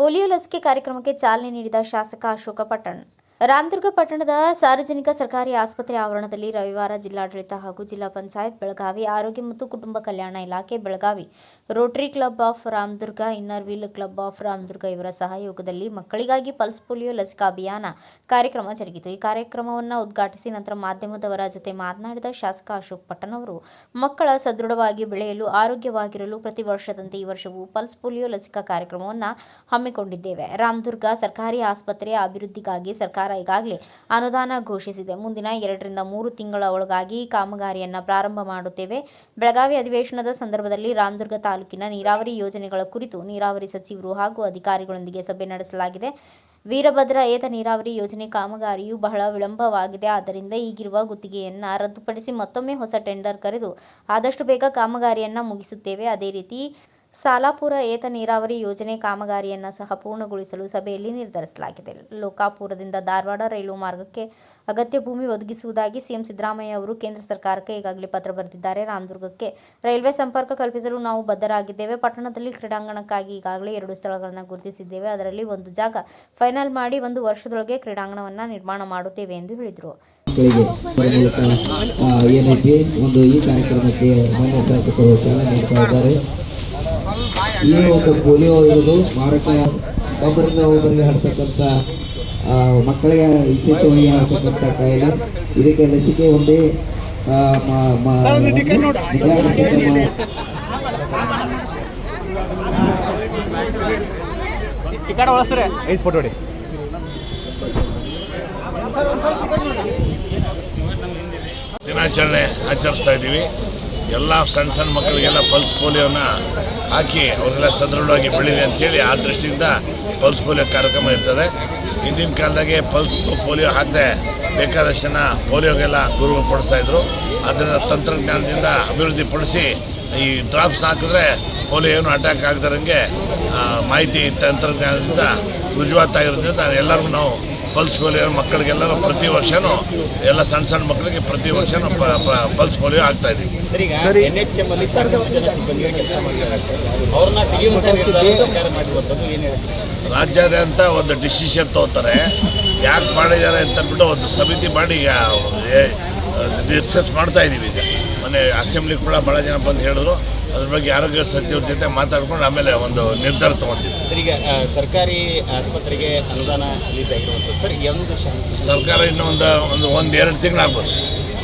Polio ಲಸಿಕೆ ಕಾರ್ಯಕ್ರಮಕ್ಕೆ ಚಾಲನೆ ನೀಡಿದ ಶಾಸಕ ಅಶೋಕ ಪಟ್ಟಣ್. ರಾಮದುರ್ಗ ಪಟ್ಟಣದ ಸಾರ್ವಜನಿಕ ಸರ್ಕಾರಿ ಆಸ್ಪತ್ರೆ ಆವರಣದಲ್ಲಿ ರವಿವಾರ ಜಿಲ್ಲಾಡಳಿತ ಹಾಗೂ ಜಿಲ್ಲಾ ಪಂಚಾಯತ್ ಬೆಳಗಾವಿ, ಆರೋಗ್ಯ ಮತ್ತು ಕುಟುಂಬ ಕಲ್ಯಾಣ ಇಲಾಖೆ Belagavi, Rotary club of Ramdurg, inner wheel club of Ramdurg ಇವರ ಸಹಯೋಗದಲ್ಲಿ ಮಕ್ಕಳಿಗಾಗಿ ಪಲ್ಸ್ ಪೋಲಿಯೋ ಲಸಿಕಾ ಅಭಿಯಾನ ಕಾರ್ಯಕ್ರಮ ಜರುಗಿತು. ಈ ಕಾರ್ಯಕ್ರಮವನ್ನು ಉದ್ಘಾಟಿಸಿ ನಂತರ ಮಾಧ್ಯಮದವರ ಜೊತೆ ಮಾತನಾಡಿದ ಶಾಸಕ ಅಶೋಕ ಪಟ್ಟಣ್ ಅವರು, ಮಕ್ಕಳ ಸದೃಢವಾಗಿ ಬೆಳೆಯಲು, ಆರೋಗ್ಯವಾಗಿರಲು ಪ್ರತಿ ವರ್ಷದಂತೆ ಈ ವರ್ಷವೂ ಪಲ್ಸ್ ಪೋಲಿಯೋ ಲಸಿಕಾ ಕಾರ್ಯಕ್ರಮವನ್ನು ಹಮ್ಮಿಕೊಂಡಿದ್ದೇವೆ. ರಾಮದುರ್ಗ ಸರ್ಕಾರಿ ಆಸ್ಪತ್ರೆಯ ಅಭಿವೃದ್ಧಿಗಾಗಿ ಸರ್ಕಾರ ಈಗಾಗಲೇ ಅನುದಾನ ಘೋಷಿಸಿದೆ. ಮುಂದಿನ 2 ರಿಂದ 3 ತಿಂಗಳ ಒಳಗಾಗಿ ಕಾಮಗಾರಿಯನ್ನು ಪ್ರಾರಂಭ ಮಾಡುತ್ತೇವೆ. ಬೆಳಗಾವಿ ಅಧಿವೇಶನದ ಸಂದರ್ಭದಲ್ಲಿ ರಾಮದುರ್ಗ ತಾಲೂಕಿನ ನೀರಾವರಿ ಯೋಜನೆಗಳ ಕುರಿತು ನೀರಾವರಿ ಸಚಿವರು ಹಾಗೂ ಅಧಿಕಾರಿಗಳೊಂದಿಗೆ ಸಭೆ ನಡೆಸಲಾಗಿದೆ. ವೀರಭದ್ರ ಏತ ನೀರಾವರಿ ಯೋಜನೆ ಕಾಮಗಾರಿಯು ಬಹಳ ವಿಳಂಬವಾಗಿದೆ. ಆದ್ದರಿಂದ ಈಗಿರುವ ಗುತ್ತಿಗೆಯನ್ನು ರದ್ದುಪಡಿಸಿ ಮತ್ತೊಮ್ಮೆ ಹೊಸ ಟೆಂಡರ್ ಕರೆದು ಆದಷ್ಟು ಬೇಗ ಕಾಮಗಾರಿಯನ್ನು ಮುಗಿಸುತ್ತೇವೆ. ಅದೇ ರೀತಿ ಸಾಲಾಪುರ ಏತ ನೀರಾವರಿ ಯೋಜನೆ ಕಾಮಗಾರಿಯನ್ನು ಸಹ ಪೂರ್ಣಗೊಳಿಸಲು ಸಭೆಯಲ್ಲಿ ನಿರ್ಧರಿಸಲಾಗಿದೆ. ಲೋಕಾಪುರದಿಂದ ಧಾರವಾಡ ರೈಲು ಮಾರ್ಗಕ್ಕೆ ಅಗತ್ಯ ಭೂಮಿ ಒದಗಿಸುವುದಾಗಿ ಸಿಎಂ ಸಿದ್ದರಾಮಯ್ಯ ಅವರು ಕೇಂದ್ರ ಸರ್ಕಾರಕ್ಕೆ ಈಗಾಗಲೇ ಪತ್ರ ಬರೆದಿದ್ದಾರೆ. ರಾಮದುರ್ಗಕ್ಕೆ ರೈಲ್ವೆ ಸಂಪರ್ಕ ಕಲ್ಪಿಸಲು ನಾವು ಬದ್ಧರಾಗಿದ್ದೇವೆ. ಪಟ್ಟಣದಲ್ಲಿ ಕ್ರೀಡಾಂಗಣಕ್ಕಾಗಿ ಈಗಾಗಲೇ 2 ಸ್ಥಳಗಳನ್ನು ಗುರುತಿಸಿದ್ದೇವೆ. ಅದರಲ್ಲಿ ಒಂದು ಜಾಗ ಫೈನಲ್ ಮಾಡಿ 1 ವರ್ಷದೊಳಗೆ ಕ್ರೀಡಾಂಗಣವನ್ನು ನಿರ್ಮಾಣ ಮಾಡುತ್ತೇವೆ ಎಂದು ಹೇಳಿದರು. ಈ ಕಾರ್ಯಕ್ರಮಕ್ಕೆ ಮಾನ್ಯ ಶಾಸಕರು ಚಾಲನೆ ನೀಡ್ತಾ ಇದ್ದಾರೆ. ಈ ಒಂದು ಪೋಲಿಯೋ ಇರುವುದು ಮಾರಕ ಒಬ್ಬರಿಂದ ಒಬ್ಬರಿಗೆ ಹರಡ್ತಕ್ಕಂಥ ಮಕ್ಕಳಿಗೆ ವಿಶೇಷವಾಗಿ ಹರಡ್ತಕ್ಕಂಥ ಕಾಯಿಲೆ. ಇದಕ್ಕೆ ಲಸಿಕೆ ಒಂದೇ ದಿನಾಚರಣೆ ಆಚರಿಸ್ತಾ ಇದ್ದೀವಿ. ಎಲ್ಲ ಸಣ್ಣ ಮಕ್ಕಳಿಗೆಲ್ಲ ಪಲ್ಸ್ ಪೋಲಿಯೋನ ಹಾಕಿ ಅವರೆಲ್ಲ ಸದೃಢವಾಗಿ ಬೆಳೀಲಿ ಅಂಥೇಳಿ ಆ ದೃಷ್ಟಿಯಿಂದ ಪಲ್ಸ್ ಪೋಲಿಯೋ ಕಾರ್ಯಕ್ರಮ ಇರ್ತದೆ. ಹಿಂದಿನ ಕಾಲದಾಗೆ ಪಲ್ಸ್ ಪೋಲಿಯೋ ಹಾಕದೆ ಬೇಕಾದಷ್ಟು ಜನ ಪೋಲಿಯೋಗೆಲ್ಲ ಗುರು ಪಡಿಸ್ತಾಯಿದ್ರು. ಅದನ್ನು ತಂತ್ರಜ್ಞಾನದಿಂದ ಅಭಿವೃದ್ಧಿಪಡಿಸಿ ಈ ಡ್ರಾಪ್ಸ್ ಹಾಕಿದ್ರೆ ಪೋಲಿಯೋ ಏನು ಅಟ್ಯಾಕ್ ಆಗದಂಗೆ ಮಾಹಿತಿ ತಂತ್ರಜ್ಞಾನದಿಂದ ರುಜುವಾತಾಗಿರೋದ್ರಿಂದ ಎಲ್ಲರಿಗೂ ನಾವು ಪಲ್ಸ್ ಪೋಲಿಯೋ ಮಕ್ಕಳಿಗೆಲ್ಲರೂ ಪ್ರತಿ ವರ್ಷವೂ ಎಲ್ಲ ಸಣ್ಣ ಮಕ್ಕಳಿಗೆ ಪ್ರತಿ ವರ್ಷವೂ ಪಲ್ಸ್ ಪೋಲಿಯೋ ಆಗ್ತಾ ಇದ್ದೀವಿ. ರಾಜ್ಯಾದ್ಯಂತ ಒಂದು ಡಿಸಿಷನ್ ತಗೋತಾರೆ. ಯಾಕೆ ಮಾಡಿದ್ದಾರೆ ಅಂತಂದ್ಬಿಟ್ಟು ಒಂದು ಸಮಿತಿ ಮಾಡಿ ಡಿಸ್ಕಸ್ ಮಾಡ್ತಾ ಇದ್ದೀವಿ. ಈಗ ಮೊನ್ನೆ ಅಸೆಂಬ್ಲಿ ಕೂಡ ಭಾಳ ಜನ ಬಂದು ಹೇಳಿದ್ರು. ಅದ್ರ ಬಗ್ಗೆ ಆರೋಗ್ಯ ಸಚಿವರ ಜೊತೆ ಮಾತಾಡ್ಕೊಂಡು ಆಮೇಲೆ ಒಂದು ನಿರ್ಧಾರ ತೊಗೊಂಡಿದ್ದೀವಿ. ಸರ್, ಈಗ ಸರ್ಕಾರಿ ಆಸ್ಪತ್ರೆಗೆ ಅನುದಾನ ರಿಲೀಸ್ ಆಗಿರುವಂಥದ್ದು ಸರ್, ಒಂದು ಸರ್ಕಾರ ಇನ್ನೂ ಒಂದು 2 ತಿಂಗಳು ಆಗ್ಬೋದು.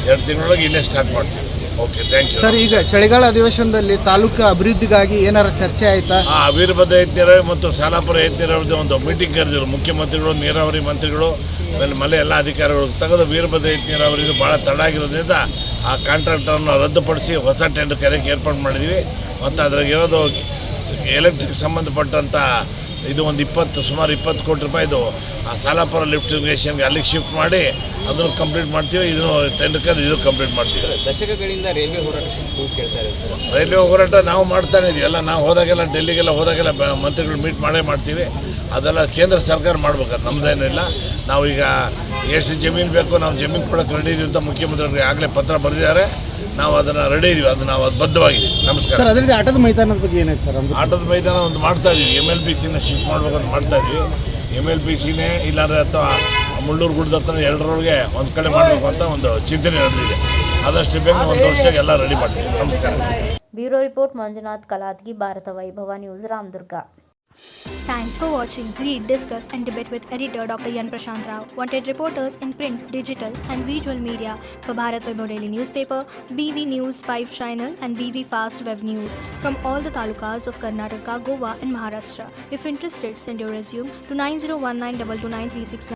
2 ತಿಂಗಳೊಳಗೆ ಇಲ್ಲೇ ಸ್ಟಾರ್ಟ್ ಮಾಡ್ತೀವಿ. Okay, thank you sir. ಈಗ ಚಳಿಗಾಲ ಅಧಿವೇಶನದಲ್ಲಿ ತಾಲೂಕು ಅಭಿವೃದ್ಧಿಗಾಗಿ ಏನಾರ ಚರ್ಚೆ ಆಯ್ತಾ? ವೀರಭದ್ರ ಏತ ನೀರಾವರಿ ಮತ್ತು ಸಾಲಾಪುರ ಏತ ನೀರಾವರಿ ಒಂದು ಮೀಟಿಂಗ್ ಕರೆದಿದ್ರು ಮುಖ್ಯಮಂತ್ರಿಗಳು, ನೀರಾವರಿ ಮಂತ್ರಿಗಳು, ಆಮೇಲೆ ಎಲ್ಲ ಅಧಿಕಾರಿಗಳು ತೆಗೆದು ವೀರಭದ್ರ ಏತ ನೀರಾವರಿ ಭಾಳ ತಡ ಆಗಿರೋದ್ರಿಂದ ಆ ಕಾಂಟ್ರಾಕ್ಟರನ್ನು ರದ್ದುಪಡಿಸಿ ಹೊಸ ಟೆಂಡರ್ ಕರೆಯೋಕ್ಕೆ ಏರ್ಪಾಡು ಮಾಡಿದ್ವಿ. ಮತ್ತು ಅದ್ರಾಗಿರೋದು ಎಲೆಕ್ಟ್ರಿಕ್ ಸಂಬಂಧಪಟ್ಟಂಥ ಇದು ಒಂದು ಸುಮಾರು 20 ಕೋಟಿ ರೂಪಾಯಿದು ಆ ಸಾಲಾಪುರ ಲಿಫ್ಟ್ ಇರಿಗೇಷನ್ಗೆ ಅಲ್ಲಿಗೆ ಶಿಫ್ಟ್ ಮಾಡಿ ಅದನ್ನು ಕಂಪ್ಲೀಟ್ ಮಾಡ್ತೀವಿ. ಇದನ್ನು ಟೆಂಡರ್ ಕರೆದು ಇದು ಕಂಪ್ಲೀಟ್ ಮಾಡ್ತೀವಿ. ದಶಕಗಳಿಂದ ರೈಲ್ವೆ ಹೋರಾಟ ಕೇಳ್ತಾ ಇದ್ದಾರೆ. ರೈಲ್ವೆ ಹೋರಾಟ ನಾವು ಮಾಡ್ತಾನೆ ಇದೀವಿ. ಎಲ್ಲ ನಾವು ಹೋದಾಗೆಲ್ಲ ಡೆಲ್ಲಿಗೆಲ್ಲ ಹೋದಾಗೆಲ್ಲ ಮಂತ್ರಿಗಳು ಮೀಟ್ ಮಾಡ್ತೀವಿ. ಅದೆಲ್ಲ ಕೇಂದ್ರ ಸರ್ಕಾರ ಮಾಡ್ಬೇಕಾದ್ರೆ ನಮ್ಮದೇನಿಲ್ಲ. ನಾವೀಗ ಎಷ್ಟು ಜಮೀನು ಬೇಕೋ ನಾವು ಜಮೀನು ಕೊಡೋಕೆ ರೆಡಿ ಇದೀವಿ ಅಂತ ಮುಖ್ಯಮಂತ್ರಿಗಳಿಗೆ ಆಗಲೇ ಪತ್ರ ಬರೆದಿದ್ದಾರೆ. ನಾವು ಅದನ್ನು ರೆಡಿ ಇದೀವಿ. ಅದು ನಾವು ಅದು ಬದ್ಧವಾಗಿದ್ದೀವಿ. ನಮಸ್ಕಾರ. ಸರ್, ಅದರಲ್ಲಿ ಆಟದ ಮೈದಾನದ ಬಗ್ಗೆ ಏನಾಯ್ತು ಸರ್? ಆಟದ ಮೈದಾನ ಒಂದು ಮಾಡ್ತಾ ಇದೀವಿ. MLBCನ ಶಿಫ್ಟ್ ಮಾಡ್ಬೇಕಂತ ಮಾಡ್ತಾ ಇದೀವಿ. MLBCನೇ ಇಲ್ಲಾಂದರೆ ಅಥವಾ ಮುಳ್ಳೂರು ಗುಡ್ಡದ ಹತ್ರ 2ರೊಳಗೆ ಒಂದು ಕಡೆ ಮಾಡಬೇಕು ಅಂತ ಒಂದು ಚಿಂತನೆ ನಡೆದಿದೆ. ಆದಷ್ಟು ಬೇಗ 1 ವರ್ಷದಾಗ ಎಲ್ಲ ರೆಡಿ ಮಾಡ್ತೀವಿ. ನಮಸ್ಕಾರ. ಬ್ಯೂರೋ ರಿಪೋರ್ಟ್ ಮಂಜುನಾಥ್ ಕಲಾದ್ಗಿ, ಭಾರತ ವೈಭವ news, Ramdurg. Thanks for watching. Read, discuss and debate with editor Dr. Yan Prashant Rao. Wanted reporters in print, digital and visual media for Bharat Vaibhav Daily Newspaper, BV News 5 Channel and BV Fast Web News from all the talukas of Karnataka, Goa and Maharashtra. If interested, send your resume to 9019229369.